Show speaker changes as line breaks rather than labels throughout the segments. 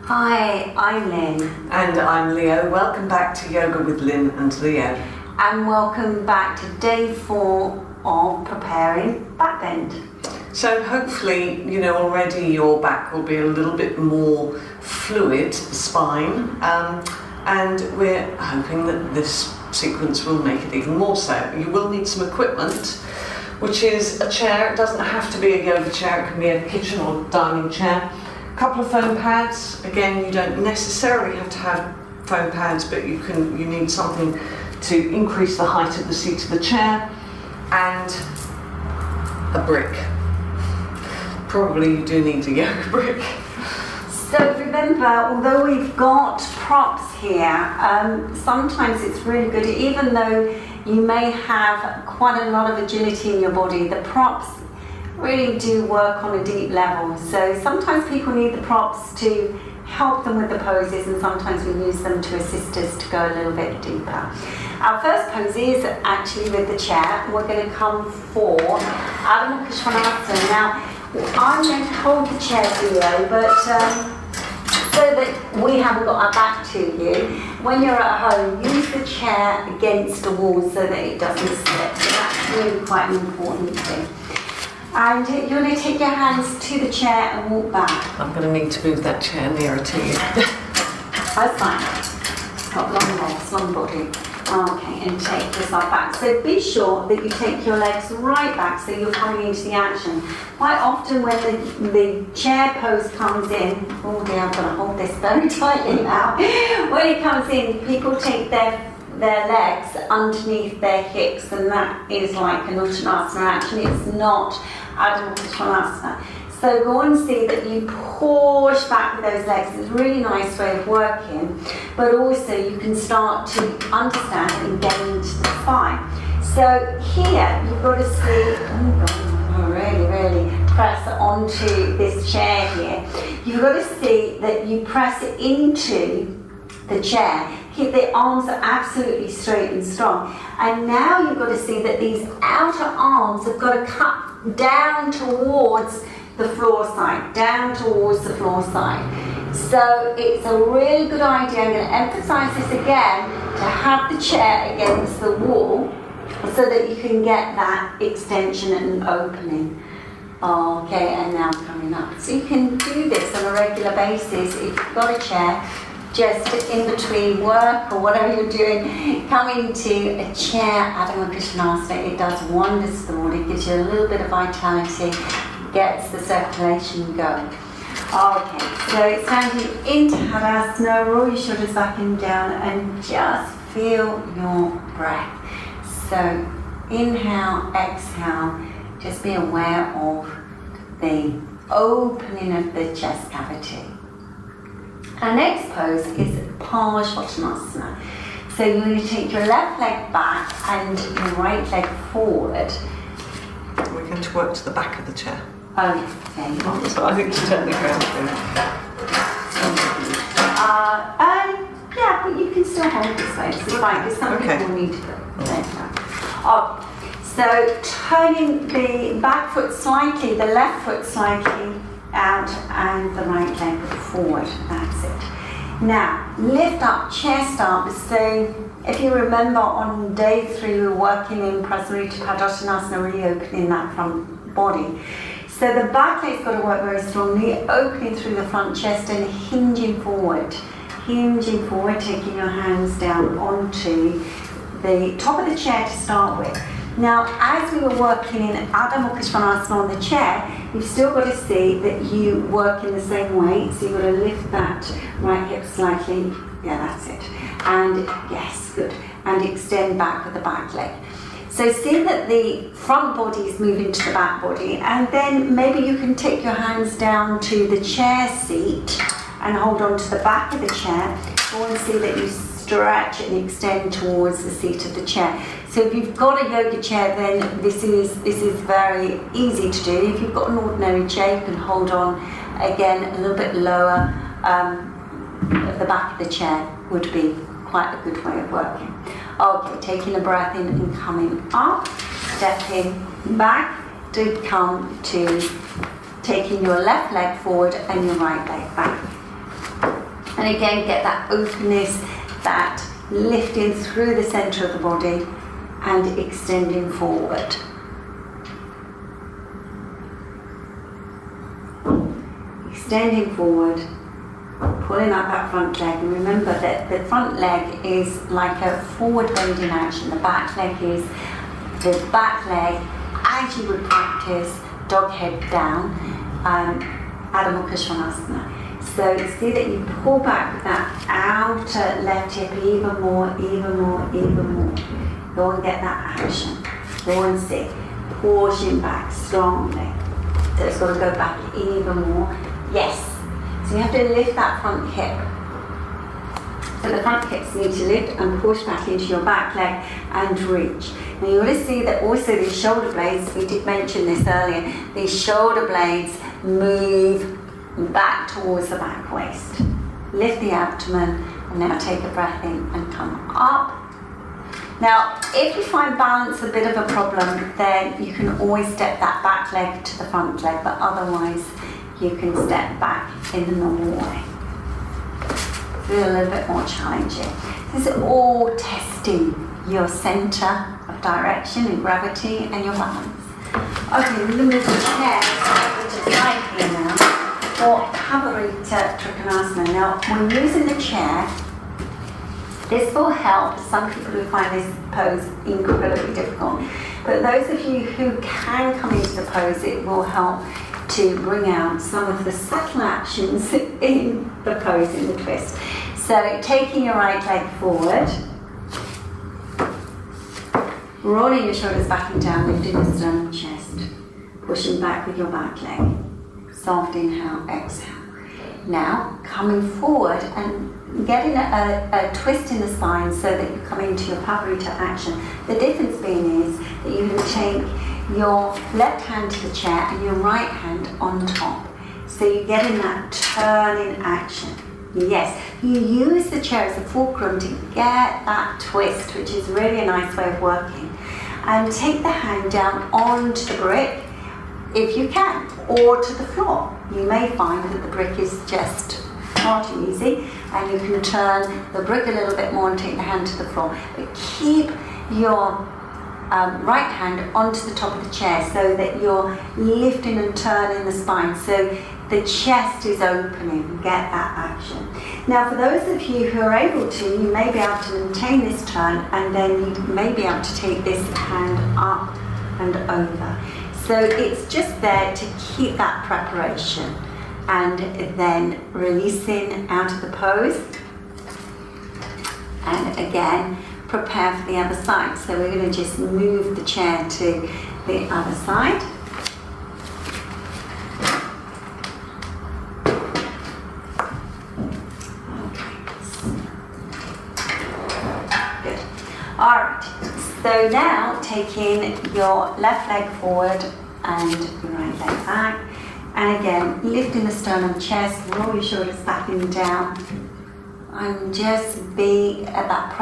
Hi, I'm Lynn.
And I'm Leo. Welcome back to Yoga with Lynn and Leo.
And welcome back to day 4 of preparing backbend.
So hopefully, already your back will be a little bit more fluid, spine, and we're hoping that this sequence will make it even more so. You will need some equipment, which is a chair. It doesn't have to be a yoga chair, it can be a kitchen or dining chair. A couple of foam pads. Again, you don't necessarily have to have foam pads, but you need something to increase the height of the seat of the chair, and a brick. Probably you do need a yoga brick.
So remember, although we've got props here, sometimes it's really good, even though you may have quite a lot of agility in your body, the props really do work on a deep level. So sometimes people need the props to help them with the poses, and sometimes we use them to assist us to go a little bit deeper. Our first pose is actually with the chair. We're going to come for Adho Svanasana. Now, I'm going to hold the chair Leo, but so that we haven't got our back to you, when you're at home, use the chair against the wall so that it doesn't slip. So that's really quite an important thing. And you're going to take your hands to the chair and walk back.
I'm going to need to move that chair nearer to you.
That's fine. It's got long legs, long body. Okay, and take yourself back. So be sure that you take your legs right back so you're coming into the action. Quite often when the chair pose comes in, oh dear, I've got to hold this very tightly now. When it comes in, people take their legs underneath their hips, and that is like an Uttanasana. Actually, it's not Adho Svanasana. So go and see that you push back with those legs. It's a really nice way of working, but also you can start to understand and get into the spine. So here you've got to see, really press onto this chair here. You've got to see that you press into the chair. Keep the arms are absolutely straight and strong. And now you've got to see that these outer arms have got to cut down towards the floor side, down towards the floor side. So it's a really good idea, I'm going to emphasize this again, to have the chair against the wall so that you can get that extension and opening. Okay, and now coming up. So you can do this on a regular basis if you've got a chair, just in between work or whatever you're doing, come into a chair, Adho Svanasana. It does wonders for the body, gives you a little bit of vitality, gets the circulation going. Okay, so standing into Virasana, roll your shoulders back and down and just feel your breath. So inhale, exhale, just be aware of the opening of the chest cavity. Our next pose is Parsvottanasana. So you're going to take your left leg back and your right leg forward.
We're going to work to the back of the chair.
Okay.
So I think to turn the ground through.
Yeah, but you can still hold this way. It's fine, because some people need to go there. Oh, so turning the back foot slightly, the left foot slightly out, and the right leg forward. That's it. Now, lift up, chest up. So if you remember on day 3, we were working in Parsvottanasana, really opening that front body. So the back leg's got to work very strongly, opening through the front chest and hinging forward, taking your hands down onto the top of the chair to start with. Now, as we were working in Adho Svanasana on the chair, you've still got to see that you work in the same way. So you've got to lift that right hip slightly. Yeah, that's it. And yes, good. And extend back with the back leg. So see that the front body is moving to the back body, and then maybe you can take your hands down to the chair seat and hold on to the back of the chair. Go and see that you stretch and extend towards the seat of the chair. So if you've got a yoga chair, then this is very easy to do. If you've got an ordinary chair, you can hold on again a little bit lower. The back of the chair would be quite a good way of working. Okay, taking a breath in and coming up, stepping back to come to taking your left leg forward and your right leg back. And again, get that openness, that lifting through the center of the body and extending forward. Extending forward, pulling up that front leg. And remember that the front leg is like a forward bending action. The back leg is the back leg as you would practice dog head down, Adho Svanasana. So see that you pull back with that outer left hip even more, even more, even more. Go and get that action. Go and sit. Pushing back strongly. So it's got to go back even more. Yes. So you have to lift that front hip. So the front hips need to lift and push back into your back leg and reach. Now you want to see that also these shoulder blades, we did mention this earlier, these shoulder blades move back towards the back waist. Lift the abdomen and now take a breath in and come up. Now if you find balance a bit of a problem, then you can always step that back leg to the front leg, but otherwise you can step back in the normal way. It's a little bit more challenging. This is all testing your center of direction and gravity and your balance. Okay, we're going to move the chair to the side here now for Parivrtta Trikonasana. Now, when using the chair, this will help some people who find this pose incredibly difficult. But those of you who can come into the pose, it will help to bring out some of the subtle actions in the pose, in the twist. So taking your right leg forward, rolling your shoulders back and down, lifting the sternum and chest, pushing back with your back leg. Soft inhale, exhale. Now coming forward and getting a twist in the spine so that you come into your Parivrtta action. The difference being is that you can take your left hand to the chair and your right hand on top. So you're getting that turning action. Yes, you use the chair as a fulcrum to get that twist, which is really a nice way of working. And take the hand down onto the brick, if you can, or to the floor. You may find that the brick is just far too easy, and you can turn the brick a little bit more and take the hand to the floor. But keep your right hand onto the top of the chair so that you're lifting and turning the spine. So the chest is opening, get that action. Now for those of you who are able to, you may be able to maintain this turn and then you may be able to take this hand up and over. So it's just there to keep that preparation and then releasing out of the pose. And again, prepare for the other side. So we're going to just move the chair to the other side. Good. All right. So now taking your left leg forward and your right leg back. And again, lifting the sternum, chest, roll your shoulders back and down. And just be at that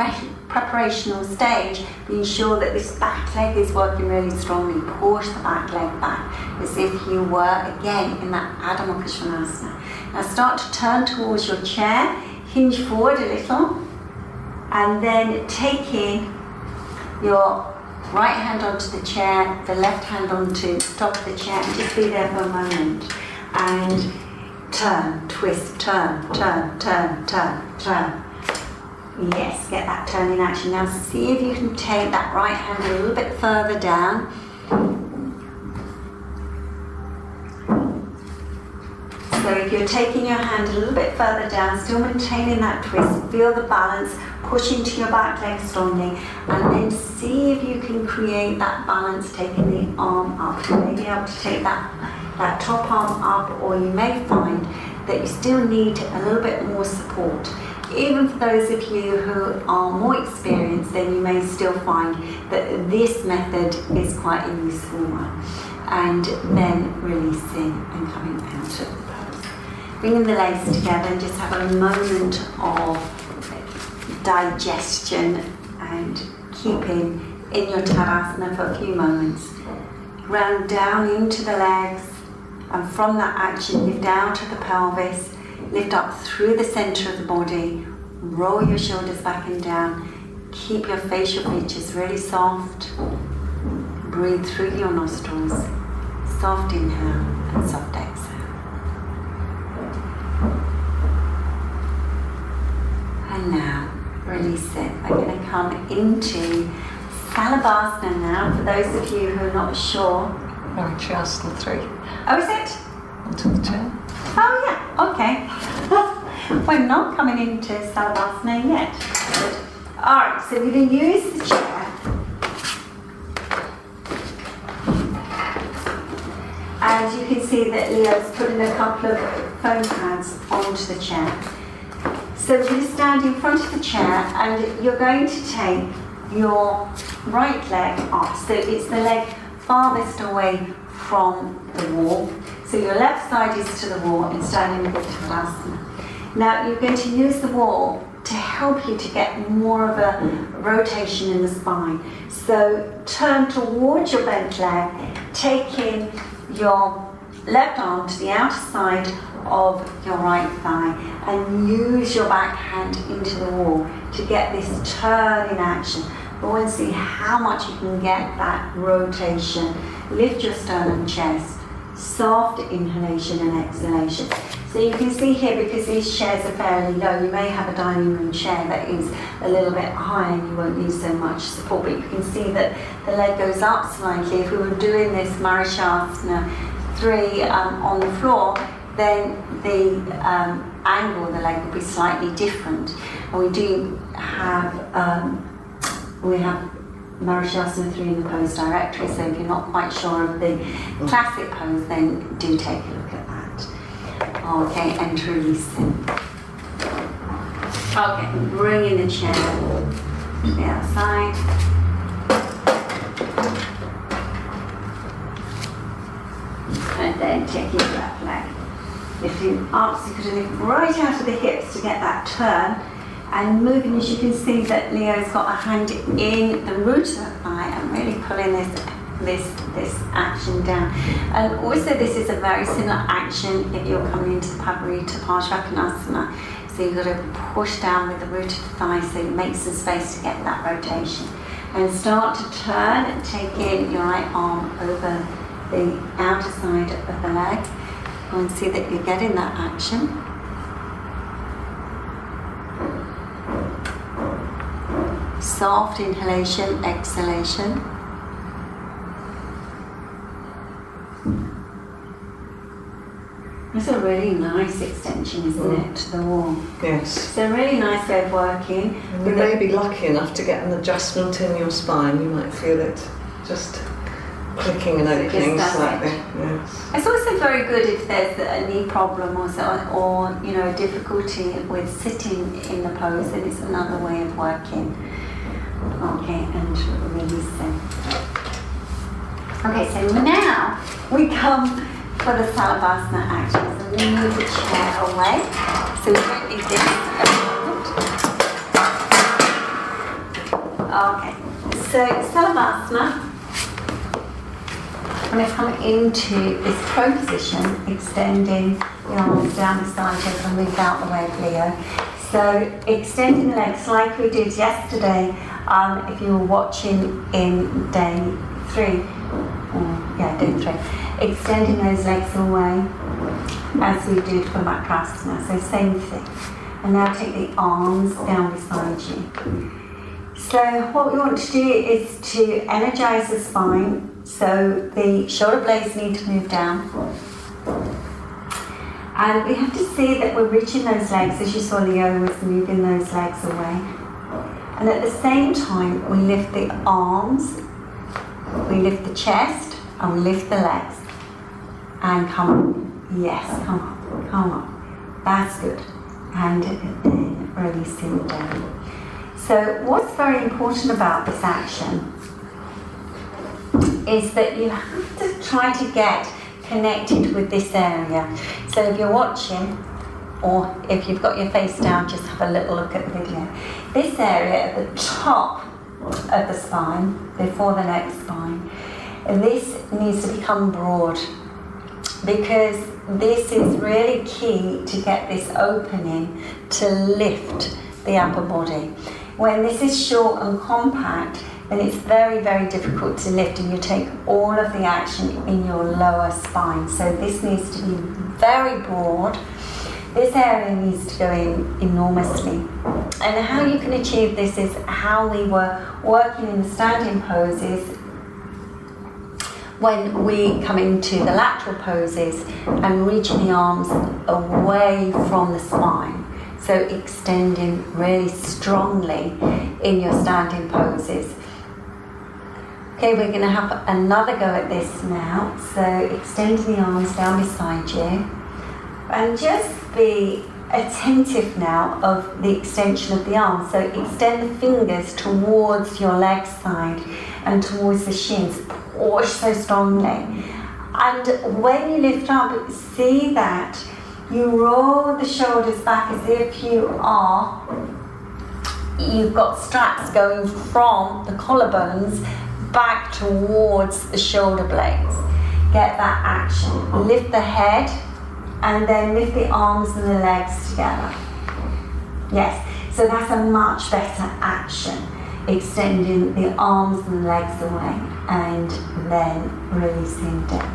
preparational stage, being sure that this back leg is working really strongly. Push the back leg back as if you were again in that Adho Svanasana. Now start to turn towards your chair, hinge forward a little, and then taking your right hand onto the chair, the left hand onto the top of the chair, and just be there for a moment. And turn, twist, turn, turn, turn, turn, turn. Yes, get that turning action. Now see if you can take that right hand a little bit further down. So if you're taking your hand a little bit further down, still maintaining that twist, feel the balance, push into your back leg strongly, and then see if you can create that balance, taking the arm up. You may be able to take that top arm up, or you may find that you still need a little bit more support. Even for those of you who are more experienced, then you may still find that this method is quite a useful one. And then releasing and coming out of the pose. Bringing the legs together and just have a moment of digestion and keeping in your Tadasana for a few moments. Ground down into the legs, and from that action lift out of the pelvis, lift up through the center of the body, roll your shoulders back and down, keep your facial features really soft, breathe through your nostrils, soft inhale and soft exhale. And now, release it. We're going to come into Salabhasana now, for those of you who are not sure.
Marichyasana 3.
Oh, is it?
Onto the chair.
Oh yeah, okay. We're not coming into Salabhasana yet. Good. Alright, so we're going to use the chair. And you can see that Leo's putting a couple of foam pads onto the chair. So we're going to stand in front of the chair and you're going to take your right leg up. So it's the leg farthest away from the wall. So your left side is to the wall and standing in Virasana. Now you're going to use the wall to help you to get more of a rotation in the spine. So turn towards your bent leg, taking your left arm to the outer side of your right thigh and use your back hand into the wall to get this turn in action. I want to see how much you can get that rotation. Lift your sternum chest, soft inhalation and exhalation. So you can see here, because these chairs are fairly low, you may have a dining room chair that is a little bit high and you won't need so much support, but you can see that the leg goes up slightly. If we were doing this Marichyasana 3 on the floor, then the angle of the leg would be slightly different. And we do have Marichyasana 3 in the pose directory, so if you're not quite sure of the classic pose, then do take a look at that. Okay, and release it. Okay, bring in the chair to the outside. And then take your left leg. Lifting up, so you're going to lift right out of the hips to get that turn. And moving, as you can see that Leo's got a hand in the root of the thigh and really pulling this action down. And also this is a very similar action if you're coming into the Parsvottanasana. So you've got to push down with the root of the thigh so it makes some space to get that rotation. And start to turn and take in your right arm over the outer side of the leg. And see that you're getting that action. Soft inhalation, exhalation. It's a really nice extension, isn't it, to the wall?
Yes.
It's a really nice way of working.
And you may be lucky enough to get an adjustment in your spine. You might feel it just clicking and opening slightly. Yes.
It's also very good if there's a knee problem or you know, difficulty with sitting in the pose, then it's another way of working. Okay, and releasing. Okay, so now we come for the Salabhasana action. So we move the chair away. So we don't need this at the moment. Okay, so Salabhasana. I'm going to come into this prone position, extending the arms down the side as I move out the way of Leo. So extending the legs like we did yesterday, if you were watching in day 3, day 3, extending those legs away as we did for Virasana. So same thing. And now take the arms down beside you. So what we want to do is to energize the spine. So the shoulder blades need to move down. And we have to see that we're reaching those legs, as you saw Leo was moving those legs away. And at the same time, we lift the arms, we lift the chest, and we lift the legs. And come up. Yes, come up. That's good. And then releasing down. So what's very important about this action is that you have to try to get connected with this area. So if you're watching, or if you've got your face down, just have a little look at the video. This area at the top of the spine, before the neck spine, this needs to become broad. because this is really key to get this opening to lift the upper body. When this is short and compact, then it's very, very difficult to lift, and you take all of the action in your lower spine. So this needs to be very broad. This area needs to go in enormously. And how you can achieve this is how we were working in the standing poses when we come into the lateral poses and reaching the arms away from the spine. So extending really strongly in your standing poses. Okay, we're going to have another go at this now. So extending the arms down beside you. And just be attentive now of the extension of the arms. So extend the fingers towards your leg side and towards the shins. Push so strongly. And when you lift up, see that you roll the shoulders back as if you've got straps going from the collarbones back towards the shoulder blades. Get that action. Lift the head and then lift the arms and the legs together. Yes, so that's a much better action. Extending the arms and legs away and then releasing down.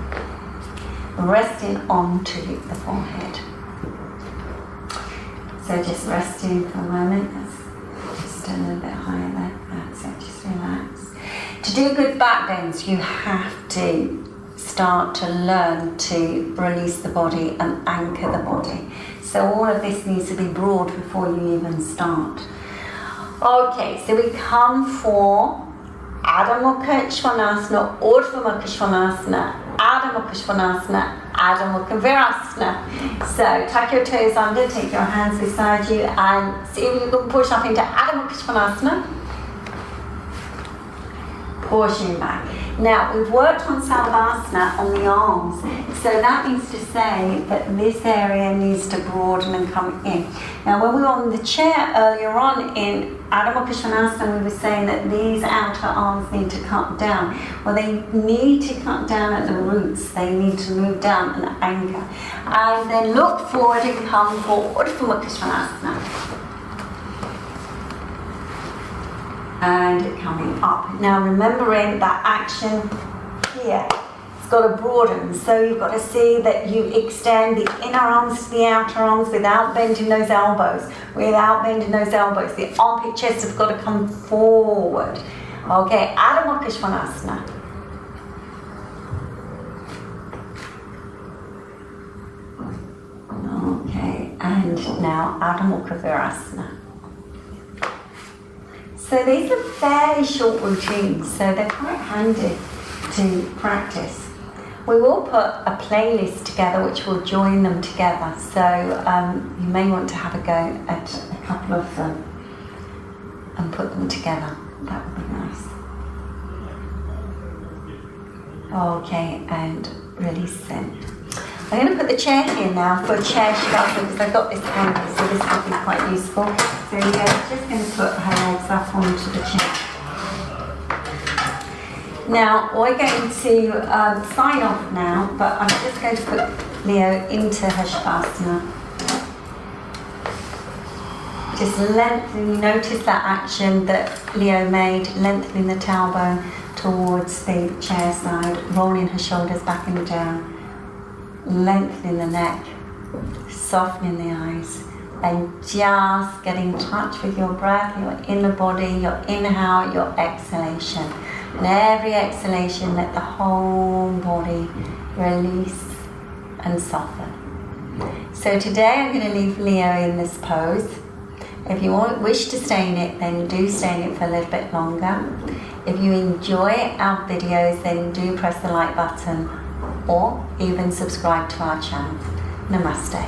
Resting onto the forehead. So just resting for a moment. That's just a little bit higher there. That's it, just relax. To do good back bends, you have to start to learn to release the body and anchor the body. So all of this needs to be broad before you even start. Okay, so we come for Adho Mukha Svanasana, Urdhva Mukha Svanasana, Adho Mukha Svanasana, Adho Mukha Virasana. So tuck your toes under, take your hands beside you and see if you can push up into Adho Mukha Svanasana. Pushing back. Now, we've worked on Salabhasana on the arms, so that means to say that this area needs to broaden and come in. Now, when we were on the chair earlier on in Adho Mukha Svanasana, we were saying that these outer arms need to cut down. Well, they need to cut down at the roots. They need to move down and anchor. And then look forward and come for Urdhva Mukha Svanasana. And coming up. Now remembering that action here, it's got to broaden. So you've got to see that you extend the inner arms to the outer arms without bending those elbows. Without bending those elbows. The armpit chests have got to come forward. Okay, Adho Mukha Svanasana. Okay, and now Adho Mukha Virasana. So these are fairly short routines, so they're quite handy to practice. We will put a playlist together which will join them together, so you may want to have a go at a couple of them and put them together. That would be nice. Okay, and release them. I'm going to put the chair here now for a chair shuffle because I've got this handy, so this will be quite useful. So yeah, just going to put her legs up onto the chair. Now we're going to sign off now, but I'm just going to put Leo into her Shavasana. Just lengthening, you notice that action that Leo made, lengthening the tailbone towards the chair side, rolling her shoulders back and down. Lengthening the neck, softening the eyes, and just getting in touch with your breath, your inner body, your inhale, your exhalation. And every exhalation, let the whole body release and soften. So today I'm going to leave Leo in this pose. If you wish to stay in it, then do stay in it for a little bit longer. If you enjoy our videos, then do press the like button or even subscribe to our channel. Namaste.